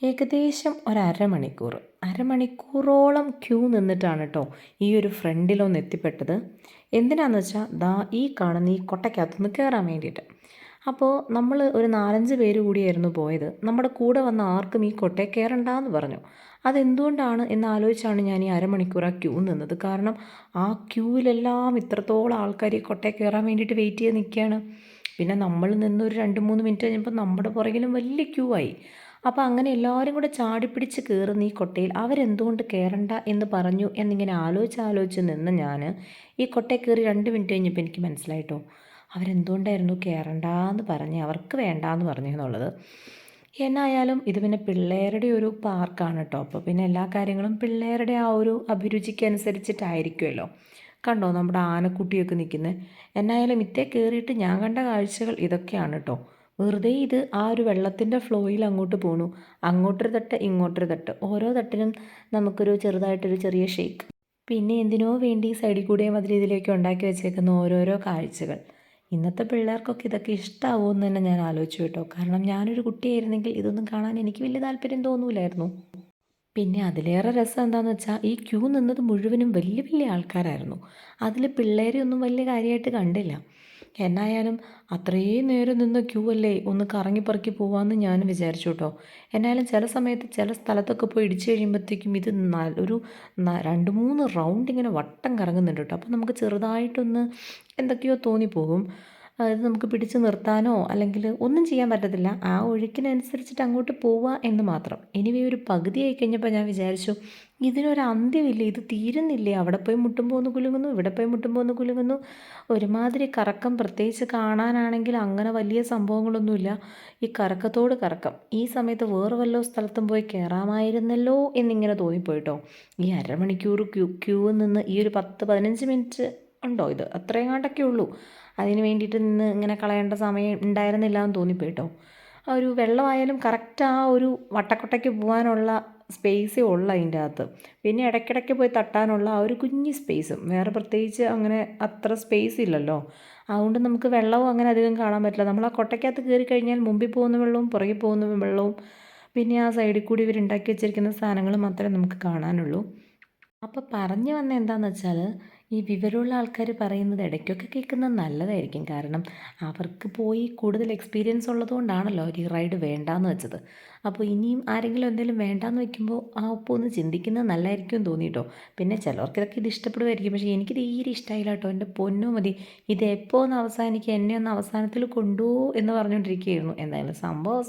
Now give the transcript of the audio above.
ഏകദേശം ഒരു അരമണിക്കൂറോളം ക്യൂ നിന്നിട്ടാണ് കേട്ടോ ഈ ഒരു ഫ്രണ്ടിലൊന്ന് എത്തിപ്പെട്ടത്. എന്തിനാന്ന് വെച്ചാൽ ദാ ഈ കാണുന്ന ഈ കൊട്ടയ്ക്കകത്തുനിന്ന് കയറാൻ വേണ്ടിയിട്ട്. അപ്പോൾ നമ്മൾ ഒരു 4-5 പേര് കൂടിയായിരുന്നു പോയത്. നമ്മുടെ കൂടെ വന്ന ആർക്കും ഈ കൊട്ടയിൽ കയറണ്ടാന്ന് പറഞ്ഞു. അതെന്തുകൊണ്ടാണ് എന്നാലോചിച്ചാണ് ഞാൻ ഈ അരമണിക്കൂർ ആ ക്യൂ നിന്നത്. കാരണം ആ ക്യൂവിലെല്ലാം ഇത്രത്തോളം ആൾക്കാർ ഈ കൊട്ടയിൽ കയറാൻ വേണ്ടിയിട്ട് വെയിറ്റ് ചെയ്ത് നിൽക്കുകയാണ്. പിന്നെ നമ്മൾ നിന്ന് ഒരു 2-3 മിനിറ്റ് കഴിഞ്ഞപ്പോൾ നമ്മുടെ പുറകിലും വലിയ ക്യൂ ആയി. അപ്പോൾ അങ്ങനെ എല്ലാവരും കൂടെ ചാടിപ്പിടിച്ച് കയറുന്ന ഈ കൊട്ടയിൽ അവരെന്തുകൊണ്ട് കയറണ്ട എന്ന് പറഞ്ഞു എന്നിങ്ങനെ ആലോചിച്ച് നിന്ന് ഞാൻ ഈ കൊട്ടയിൽ കയറി 2 മിനിറ്റ് കഴിഞ്ഞപ്പോൾ എനിക്ക് മനസ്സിലായിട്ടോ അവരെന്തുകൊണ്ടായിരുന്നു കയറണ്ടെന്ന് പറഞ്ഞ് അവർക്ക് വേണ്ടാന്ന് പറഞ്ഞു എന്നുള്ളത്. എന്നായാലും ഇത് പിന്നെ പിള്ളേരുടെ ഒരു പാർക്കാണ് കേട്ടോ. അപ്പോൾ പിന്നെ എല്ലാ കാര്യങ്ങളും പിള്ളേരുടെ ആ ഒരു അഭിരുചിക്ക് അനുസരിച്ചിട്ടായിരിക്കുമല്ലോ. കണ്ടോ നമ്മുടെ ആനക്കുട്ടിയൊക്കെ നിൽക്കുന്നത്. എന്നായാലും ഇത്തേ കയറിയിട്ട് ഞാൻ കണ്ട കാഴ്ചകൾ ഇതൊക്കെയാണ് കേട്ടോ. വെറുതെ ഇത് ആ ഒരു വെള്ളത്തിൻ്റെ ഫ്ലോയിൽ അങ്ങോട്ട് പോണു. അങ്ങോട്ടൊരു തട്ട് ഇങ്ങോട്ടൊരു തട്ട്, ഓരോ തട്ടിനും നമുക്കൊരു ചെറുതായിട്ടൊരു ചെറിയ ഷേക്ക്. പിന്നെ എന്തിനോ വേണ്ടി സൈഡിൽ കൂടെയും അതിൽ ഇതിലേക്ക് ഉണ്ടാക്കി വെച്ചേക്കുന്ന ഓരോരോ കാഴ്ചകൾ. ഇന്നത്തെ പിള്ളേർക്കൊക്കെ ഇതൊക്കെ ഇഷ്ടമാവുമെന്ന് തന്നെ ഞാൻ ആലോചിച്ചു കേട്ടോ. കാരണം ഞാനൊരു കുട്ടിയായിരുന്നെങ്കിൽ ഇതൊന്നും കാണാൻ എനിക്ക് വലിയ താല്പര്യം തോന്നൂലായിരുന്നു. പിന്നെ അതിലേറെ രസം എന്താണെന്ന് വെച്ചാൽ ഈ ക്യൂ നിന്നത് മുഴുവനും വലിയ വലിയ ആൾക്കാരായിരുന്നു. അതിൽ പിള്ളേരെ ഒന്നും വലിയ കാര്യമായിട്ട് കണ്ടില്ല. എന്നായാലും അത്രയും നേരം നിന്ന് ക്യൂ അല്ലേ, ഒന്ന് കറങ്ങിപ്പറക്കി പോവാമെന്ന് ഞാൻ വിചാരിച്ചു കേട്ടോ. എന്നാലും ചില സമയത്ത് ചില സ്ഥലത്തൊക്കെ പോയി ഇടിച്ചു കഴിയുമ്പോഴത്തേക്കും ഇത് ഒരു 2-3 റൗണ്ട് ഇങ്ങനെ വട്ടം കറങ്ങുന്നുണ്ട് കേട്ടോ. അപ്പോൾ നമുക്ക് ചെറുതായിട്ടൊന്ന് എന്തൊക്കെയോ തോന്നിപ്പോകും. അതായത് നമുക്ക് പിടിച്ച് നിർത്താനോ അല്ലെങ്കിൽ ഒന്നും ചെയ്യാൻ പറ്റത്തില്ല. ആ ഒഴുക്കിനനുസരിച്ചിട്ട് അങ്ങോട്ട് പോവുക എന്ന് മാത്രം. എനിവേ ഒരു പകുതിയായി കഴിഞ്ഞപ്പോൾ ഞാൻ വിചാരിച്ചു ഇതിനൊരു അന്ത്യമില്ലേ, ഇത് തീരുന്നില്ലേ, അവിടെ പോയി മുട്ടുമ്പോൾ ഒന്ന് കുലുങ്ങുന്നു, ഇവിടെ പോയി മുട്ടുമ്പോൾ ഒന്ന് കുലുങ്ങുന്നു. ഒരുമാതിരി കറക്കം. പ്രത്യേകിച്ച് കാണാനാണെങ്കിൽ അങ്ങനെ വലിയ സംഭവങ്ങളൊന്നുമില്ല. ഈ കറക്കത്തോട് കറക്കം. ഈ സമയത്ത് വേറെ വല്ല സ്ഥലത്തും പോയി കയറാമായിരുന്നല്ലോ എന്നിങ്ങനെ തോന്നിപ്പോയിട്ടോ. ഈ അരമണിക്കൂർ ക്യൂ നിന്ന് ഈ ഒരു 10-15 മിനിറ്റ് ഉണ്ടോ, ഇത് അത്രയും കണ്ടൊക്കെ ഉള്ളൂ. അതിന് വേണ്ടിയിട്ട് നിന്ന് ഇങ്ങനെ കളയേണ്ട സമയം ഉണ്ടായിരുന്നില്ല എന്ന് തോന്നിപ്പോയിട്ടോ. ആ ഒരു വെള്ളമായാലും കറക്റ്റ് ആ ഒരു വട്ടക്കൊട്ടയ്ക്ക് പോകാനുള്ള സ്പേസേ ഉള്ളൂ അതിൻ്റെ അകത്ത്. പിന്നെ ഇടയ്ക്കിടയ്ക്ക് പോയി തട്ടാനുള്ള ആ ഒരു കുഞ്ഞ് സ്പേസും, വേറെ പ്രത്യേകിച്ച് അങ്ങനെ അത്ര സ്പേസ് ഇല്ലല്ലോ. അതുകൊണ്ട് നമുക്ക് വെള്ളവും അങ്ങനെ അധികം കാണാൻ പറ്റില്ല. നമ്മൾ ആ കൊട്ടയ്ക്കകത്ത് കയറി കഴിഞ്ഞാൽ മുമ്പിൽ പോകുന്ന വെള്ളവും പുറകിൽ പോകുന്ന വെള്ളവും പിന്നെ ആ സൈഡിൽ കൂടി ഇവരുണ്ടാക്കി വെച്ചിരിക്കുന്ന സാധനങ്ങൾ മാത്രമേ നമുക്ക് കാണാനുള്ളൂ. അപ്പോൾ പറഞ്ഞു വന്നത് എന്താണെന്ന് വെച്ചാൽ ഈ വിവരമുള്ള ആൾക്കാർ പറയുന്നത് ഇടയ്ക്കൊക്കെ കേൾക്കുന്നത് നല്ലതായിരിക്കും. കാരണം അവർക്ക് പോയി കൂടുതൽ എക്സ്പീരിയൻസ് ഉള്ളതുകൊണ്ടാണല്ലോ അവർ ഈ റൈഡ് വേണ്ടാന്ന് വെച്ചത്. അപ്പോൾ ഇനിയും ആരെങ്കിലും എന്തെങ്കിലും വേണ്ടാന്ന് വെക്കുമ്പോൾ ആ ഒപ്പം ഒന്ന് ചിന്തിക്കുന്നത് നല്ലതായിരിക്കും എന്ന് തോന്നിയിട്ടോ. പിന്നെ ചിലർക്ക് ഇത് ഇഷ്ടപ്പെടുമായിരിക്കും, പക്ഷേ എനിക്ക് തീരെ ഇഷ്ടമായില്ല കേട്ടോ. എൻ്റെ പൊന്നോ മതി, ഇത് എപ്പോൾ ഒന്ന് അവസാനിക്കുക, എന്നെ ഒന്ന് അവസാനത്തിൽ കൊണ്ടുപോകുമോ എന്ന് പറഞ്ഞുകൊണ്ടിരിക്കുകയായിരുന്നു. എന്തായാലും സംഭവം